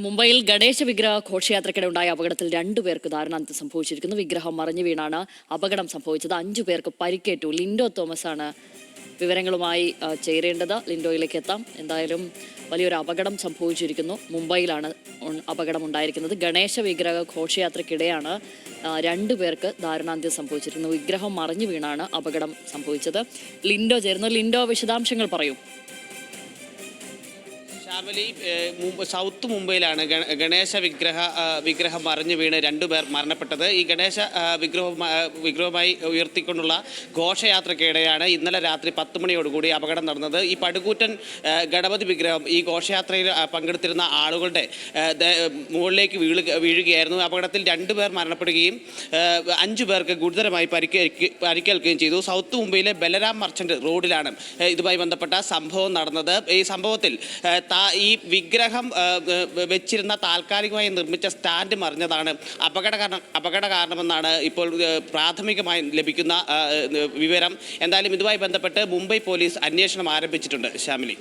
മുംബൈയിൽ ഗണേശ വിഗ്രഹ ഘോഷയാത്രയ്ക്കിടെ ഉണ്ടായ അപകടത്തിൽ 2 പേർക്ക് ദാരുണാന്ത്യം സംഭവിച്ചിരിക്കുന്നു. വിഗ്രഹം മറിഞ്ഞു വീണാണ് അപകടം സംഭവിച്ചത്. 5 പേർക്ക് പരിക്കേറ്റു. ലിൻഡോ തോമസ് ആണ് വിവരങ്ങളുമായി ചേരേണ്ടത്. ലിൻഡോയിലേക്ക് എത്താം. എന്തായാലും വലിയൊരു അപകടം സംഭവിച്ചിരിക്കുന്നു. മുംബൈയിലാണ് അപകടം ഉണ്ടായിരിക്കുന്നത്. ഗണേശ വിഗ്രഹ ഘോഷയാത്രയ്ക്കിടെയാണ് 2 പേർക്ക് ദാരുണാന്ത്യം സംഭവിച്ചിരിക്കുന്നത്. വിഗ്രഹം മറിഞ്ഞു വീണാണ് അപകടം സംഭവിച്ചത്. ലിൻഡോ ചേർന്നു. ലിൻഡോ, വിശദാംശങ്ങൾ പറയൂ. സൗത്ത് മുംബൈയിലാണ് ഗണേശ വിഗ്രഹം മറിഞ്ഞു വീണ് 2 പേർ മരണപ്പെട്ടത്. ഈ ഗണേശ വിഗ്രഹവുമായി ഉയർത്തിക്കൊണ്ടുള്ള ഘോഷയാത്രയ്ക്കിടെയാണ് ഇന്നലെ രാത്രി 10 മണിയോടുകൂടി അപകടം നടന്നത്. ഈ പടുകൂറ്റൻ ഗണപതി വിഗ്രഹം ഈ ഘോഷയാത്രയിൽ പങ്കെടുത്തിരുന്ന ആളുകളുടെ മുകളിലേക്ക് വീഴുകയായിരുന്നു. അപകടത്തിൽ 2 പേർ മരണപ്പെടുകയും 5 പേർക്ക് ഗുരുതരമായി പരിക്കേൽക്കുകയും ചെയ്തു. സൗത്ത് മുംബൈയിലെ ബലരാം മർച്ചന്റ് റോഡിലാണ് ഇതുമായി ബന്ധപ്പെട്ട സംഭവം നടന്നത്. ഈ സംഭവത്തിൽ ഈ വിഗ്രഹം വെച്ചിരുന്ന താൽക്കാലികമായി നിർമ്മിച്ച സ്റ്റാൻഡ് മറിഞ്ഞതാണ് അപകട കാരണമെന്നാണ് ഇപ്പോൾ പ്രാഥമികമായി ലഭിക്കുന്ന വിവരം. എന്തായാലും ഇതുമായി ബന്ധപ്പെട്ട് മുംബൈ പോലീസ് അന്വേഷണം ആരംഭിച്ചിട്ടുണ്ട്. ശ്യാമിലി.